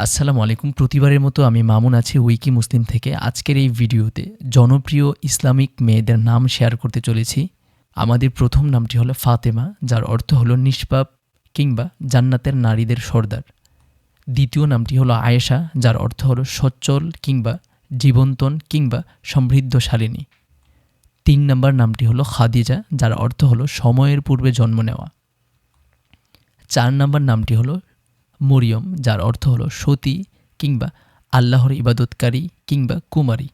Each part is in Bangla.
আসসালামু আলাইকুম। প্রতিবারের মতো আমি মামুন আছি উইকি মুসলিম থেকে। আজকের এই ভিডিওতে জনপ্রিয় ইসলামিক মেয়েদের নাম শেয়ার করতে চলেছি। আমাদের প্রথম নামটি হলো ফাতেমা, যার অর্থ হলো নিষ্পাপ কিংবা জান্নাতের নারীদের সর্দার। দ্বিতীয় নামটি হলো আয়েশা, যার অর্থ হলো সচ্ছল কিংবা জীবন্তন কিংবা সমৃদ্ধশালিনী। ৩ নম্বর নামটি হলো খাদিজা, যার অর্থ হলো সময়ের পূর্বে জন্ম নেওয়া। ৪ নম্বর নামটি হলো মরিয়ম, যার অর্থ হলো সতী কিংবা আল্লাহর ইবাদতকারী কিংবা কুমারী।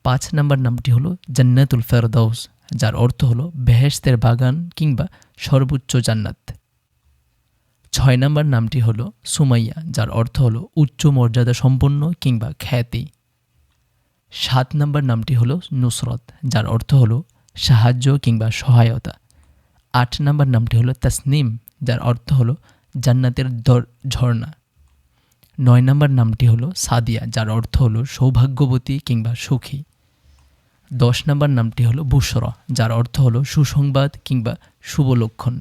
৫ নম্বর নামটি হলো জান্নাতুল ফেরদাউস, যার অর্থ হলো বেহেশতের বাগান কিংবা সর্বোচ্চ জান্নাত। ৬ নম্বর নামটি হলো সুমাইয়া, যার অর্থ হলো উচ্চ মর্যাদা সম্পন্ন কিংবা খ্যাতি। ৭ নম্বর নামটি হলো নুসরত, যার অর্থ হলো সাহায্য কিংবা সহায়তা। ৮ নম্বর নামটি হলো তাসনিম, যার অর্থ হলো জান্নাতের ঝর্ণা। ৯ নম্বর নামটি হলো সাদিয়া, যার অর্থ হলো সৌভাগ্যবতী কিংবা সুখী। ১০ নম্বর নামটি হলো বুশরা, যার অর্থ হলো সুসংবাদ কিংবা শুভ লক্ষণ।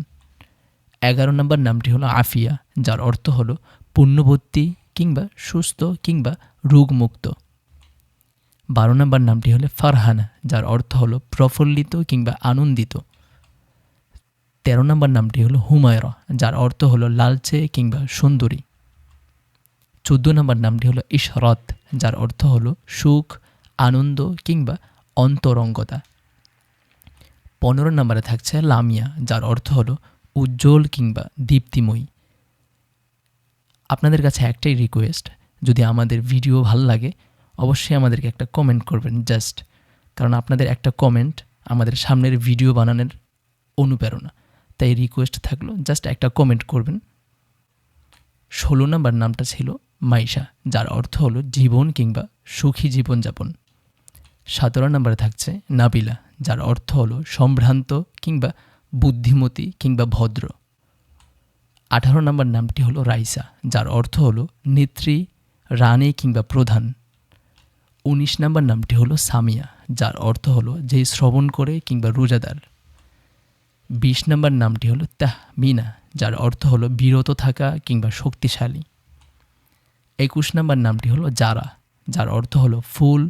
১১ নম্বর নামটি হলো আফিয়া, যার অর্থ হলো পুণ্যবতী কিংবা সুস্থ কিংবা রোগমুক্ত। ১২ নম্বর নামটি হলো ফারহানা, যার অর্থ হলো প্রফুল্লিত কিংবা আনন্দিত। ১৩ নম্বর নামটি হলো হুমায়রা, যার অর্থ হলো লালচে কিংবা সুন্দরী। ১৪ নম্বর নামটি হলো ইশরাত, যার অর্থ হলো সুখ, আনন্দ কিংবা অন্তরঙ্গতা। ১৫ নম্বরে থাকছে লামিয়া, যার অর্থ হলো উজ্জ্বল কিংবা দীপ্তিময়ী। আপনাদের কাছে একটাই রিকোয়েস্ট, যদি আমাদের ভিডিও ভালো লাগে অবশ্যই আমাদেরকে একটা কমেন্ট করবেন, জাস্ট কারণ আপনাদের একটা কমেন্ট আমাদের সামনের ভিডিও বানানোর অনুপ্রেরণা। তাই রিকোয়েস্ট থাকলো জাস্ট একটা কমেন্ট করবেন। ১৬ নম্বর নামটা ছিল মাইশা, যার অর্থ হলো জীবন কিংবা সুখী জীবনযাপন। ১৭ নম্বরে থাকছে নাবিলা, যার অর্থ হলো সম্ভ্রান্ত কিংবা বুদ্ধিমতী কিংবা ভদ্র। ১৮ নম্বর নামটি হলো রাইসা, যার অর্থ হলো নেত্রী, রানী কিংবা প্রধান। ১৯ নম্বর নামটি হলো সামিয়া, যার অর্থ হলো যেই শ্রবণ করে কিংবা রোজাদার। ২০ নম্বর নামটি হলো তাহমিনা, যার অর্থ হলো বিরত থাকা কিংবা শক্তিশালী। ২১ নম্বর নামটি হলো জারা, যার অর্থ হলো ফুল,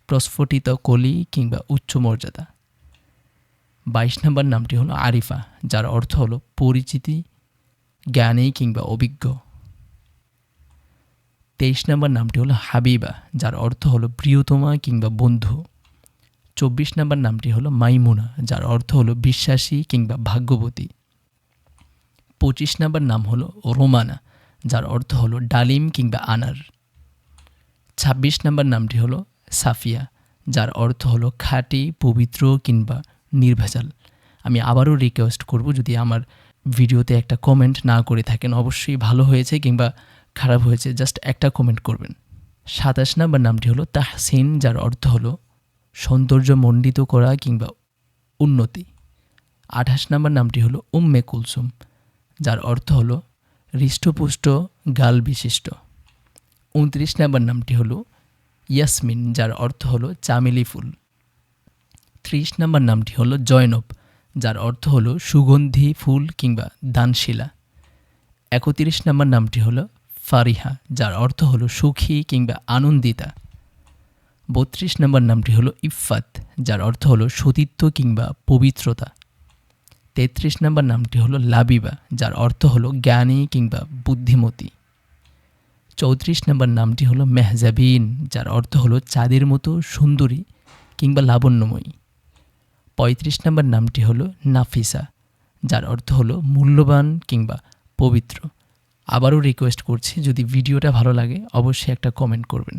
প্রস্ফুটিত কলি কিংবা উচ্চ মর্যাদা। ২২ নম্বর নামটি হলো আরিফা, যার অর্থ হলো পরিচিতি, জ্ঞানী কিংবা অভিজ্ঞ। ২৩ নম্বর নামটি হলো হাবিবা, যার অর্থ হলো প্রিয়তমা কিংবা বন্ধু। ২৪ নম্বর নামটি হলো মাইমুনা, যার অর্থ হলো বিশ্বাসী কিংবা ভাগ্যবতী। ২৫ নম্বর নাম হলো রোমানা, যার অর্থ হলো ডালিম কিংবা আনার। ২৬ নম্বর নামটি হলো সাফিয়া, যার অর্থ হলো খাঁটি, পবিত্র কিংবা নির্ভেজাল। আমি আবারও রিকোয়েস্ট করব, যদি আমার ভিডিওতে একটা কমেন্ট না করে থাকেন অবশ্যই ভালো হয়েছে কিংবা খারাপ হয়েছে জাস্ট একটা কমেন্ট করবেন। ২৭ নম্বর নামটি হলো তাহসিন, যার অর্থ হলো সৌন্দর্যমণ্ডিত করা কিংবা উন্নতি। ২৮ নম্বর নামটি হলো উম্মে কুলসুম, যার অর্থ হলো হৃষ্টপুষ্ট গাল বিশিষ্ট। ২৯ নম্বর নামটি হলো ইয়াসমিন, যার অর্থ হলো চামেলি ফুল। ৩০ নম্বর নামটি হলো জয়নব, যার অর্থ হলো সুগন্ধি ফুল কিংবা দানশীলা। ৩১ নম্বর নামটি হলো ফারিহা, যার অর্থ হলো সুখী কিংবা আনন্দিতা। ৩২ নম্বর নামটি হলো ইফফাত, যার অর্থ হলো সতীত্ব কিংবা পবিত্রতা। ৩৩ নম্বর নামটি হলো লাবিবা, যার অর্থ হলো জ্ঞানী কিংবা বুদ্ধিমতী। ৩৪ নম্বর নামটি হলো মেহজাবিন, যার অর্থ হলো চাঁদের মতো সুন্দরী কিংবা লাবণ্যময়ী। ৩৫ নম্বর নামটি হলো নাফিসা, যার অর্থ হলো মূল্যবান কিংবা পবিত্র। আবারও রিকোয়েস্ট করছি, যদি ভিডিওটা ভালো লাগে অবশ্যই একটা কমেন্ট করবেন।